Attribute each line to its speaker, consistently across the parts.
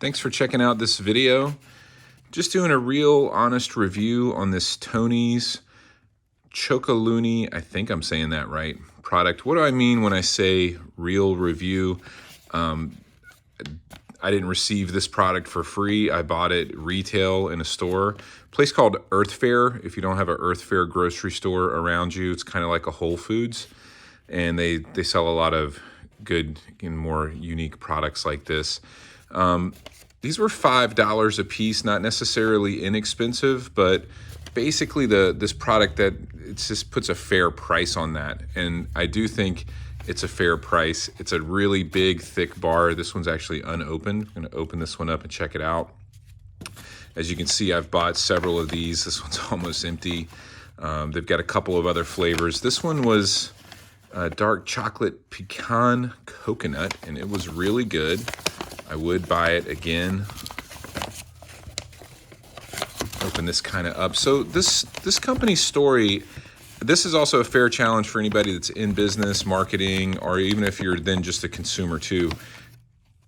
Speaker 1: Thanks for checking out this video. Just doing a real honest review on this Tony's Chocolonely, I think I'm saying that right, product. What do I mean when I say real review? I didn't receive this product for free. I bought it retail in a store. A place called Earth Fare. If you don't have an Earth Fare grocery store around you, it's kind of like a Whole Foods. And they sell a lot of good and more unique products like this. These were $5 a piece, not necessarily inexpensive, but basically this product that it just puts a fair price on that. And I do think it's a fair price. It's a really big, thick bar. This one's actually unopened. I'm gonna open this one up and check it out. As you can see, I've bought several of these. This one's almost empty. They've got a couple of other flavors. This one was dark chocolate pecan coconut, and it was really good. I would buy it again. Open this kind of up. So this company's story, this is also a fair challenge for anybody that's in business, marketing, or even if you're then just a consumer too.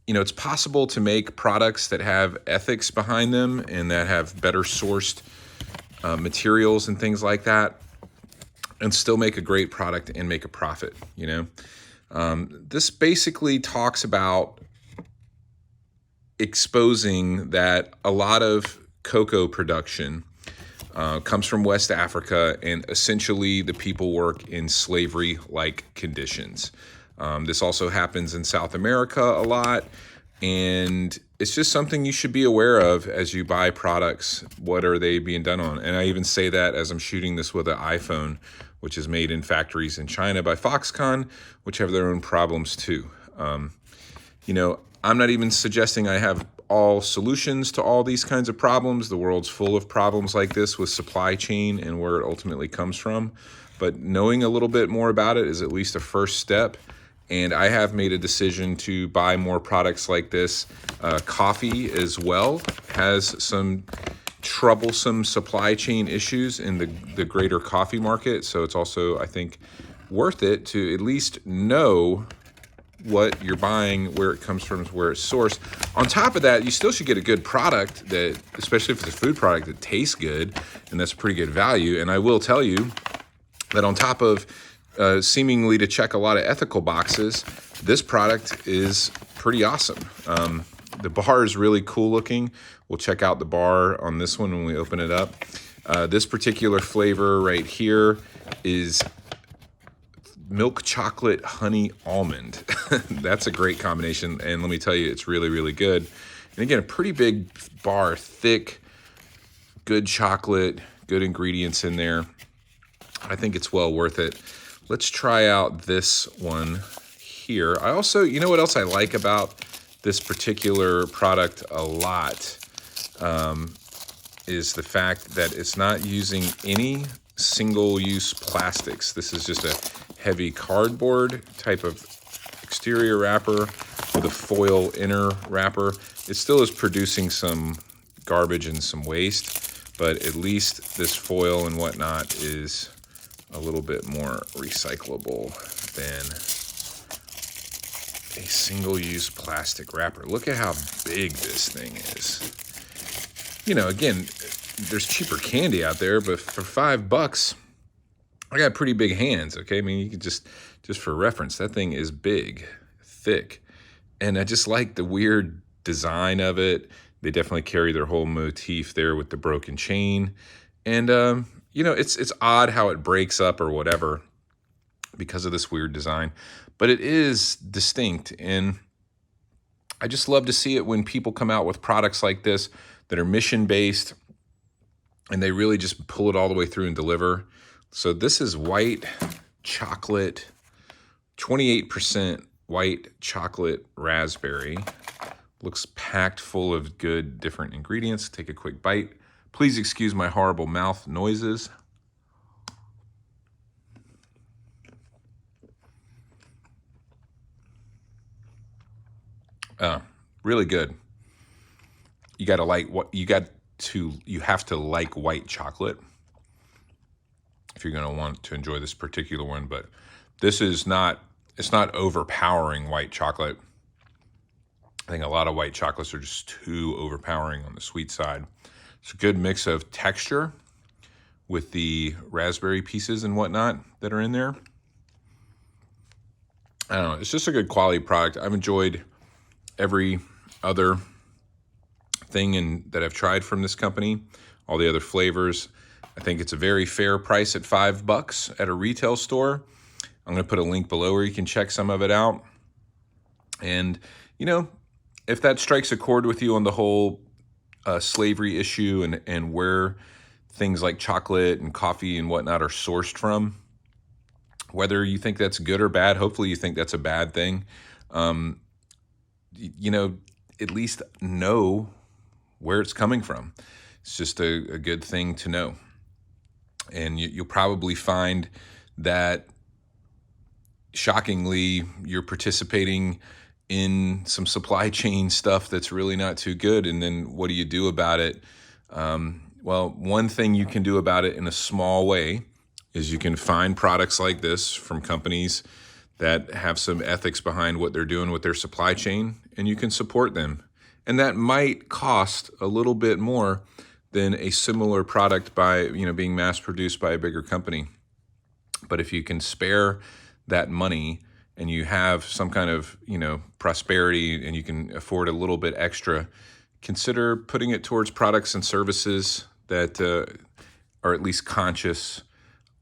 Speaker 1: You know, it's possible to make products that have ethics behind them and that have better sourced materials and things like that, and still make a great product and make a profit, you know? This basically talks about exposing that a lot of cocoa production comes from West Africa, and essentially the people work in slavery-like conditions. This also happens in South America a lot, and it's just something you should be aware of as you buy products. What are they being done on? And I even say that as I'm shooting this with an iPhone, which is made in factories in China by Foxconn, which have their own problems too. You know, I'm not even suggesting I have all solutions to all these kinds of problems. The world's full of problems like this with supply chain and where it ultimately comes from. But knowing a little bit more about it is at least a first step. And I have made a decision to buy more products like this. Coffee as well has some troublesome supply chain issues in the greater coffee market. So it's also, I think, worth it to at least know what you're buying, where it comes from, where it's sourced. On top of that, you still should get a good product that, especially if it's a food product, that tastes good, and that's pretty good value. And I will tell you that on top of seemingly to check a lot of ethical boxes, this product is pretty awesome. The bar is really cool looking. We'll check out the bar on this one when we open it up. This particular flavor right here is milk chocolate honey almond. That's a great combination, and let me tell you, it's really, really good. And again, a pretty big bar, thick, good chocolate, good ingredients in there. I think it's well worth it. Let's try out this one here. I also, you know what else I like about this particular product a lot is the fact that it's not using any single-use plastics. This is just a heavy cardboard type of exterior wrapper with a foil inner wrapper. It still is producing some garbage and some waste, but at least this foil and whatnot is a little bit more recyclable than a single-use plastic wrapper. Look at how big this thing is. You know, again, there's cheaper candy out there, but for $5, I got pretty big hands, okay? I mean, you can just for reference, that thing is big, thick, and I just like the weird design of it. They definitely carry their whole motif there with the broken chain, and you know, it's odd how it breaks up or whatever because of this weird design, but it is distinct, and I just love to see it when people come out with products like this that are mission-based, and they really just pull it all the way through and deliver. So this is white chocolate, 28% white chocolate raspberry. Looks packed full of good different ingredients. Take a quick bite. Please excuse my horrible mouth noises. Really good. You have to like white chocolate if you're going to want to enjoy this particular one, but this is not, it's not overpowering white chocolate. I think a lot of white chocolates are just too overpowering on the sweet side. It's a good mix of texture with the raspberry pieces and whatnot that are in there. I don't know. It's just a good quality product. I've enjoyed every other thing that I've tried from this company, all the other flavors. I think it's a very fair price at $5 at a retail store. I'm going to put a link below where you can check some of it out. And, you know, if that strikes a chord with you on the whole slavery issue and where things like chocolate and coffee and whatnot are sourced from, whether you think that's good or bad, hopefully you think that's a bad thing, you know, at least know where it's coming from. It's just a good thing to know. And you'll probably find that, shockingly, you're participating in some supply chain stuff that's really not too good. And then what do you do about it? Well, one thing you can do about it in a small way is you can find products like this from companies that have some ethics behind what they're doing with their supply chain, and you can support them. And that might cost a little bit more than a similar product being mass produced by a bigger company. But if you can spare that money and you have some kind of, prosperity and you can afford a little bit extra, consider putting it towards products and services that are at least conscious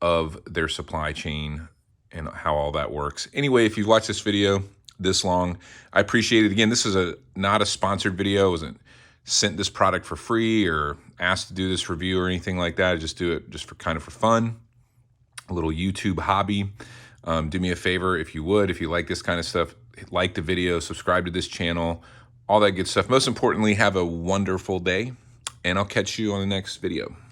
Speaker 1: of their supply chain and how all that works. Anyway, if you've watched this video this long, I appreciate it. Again, this is not a sponsored video. I wasn't sent this product for free or asked to do this review or anything like that. I just do it just for fun, a little YouTube hobby. Do me a favor, if you like this kind of stuff, like the video, subscribe to this channel, all that good stuff. Most importantly, have a wonderful day, and I'll catch you on the next video.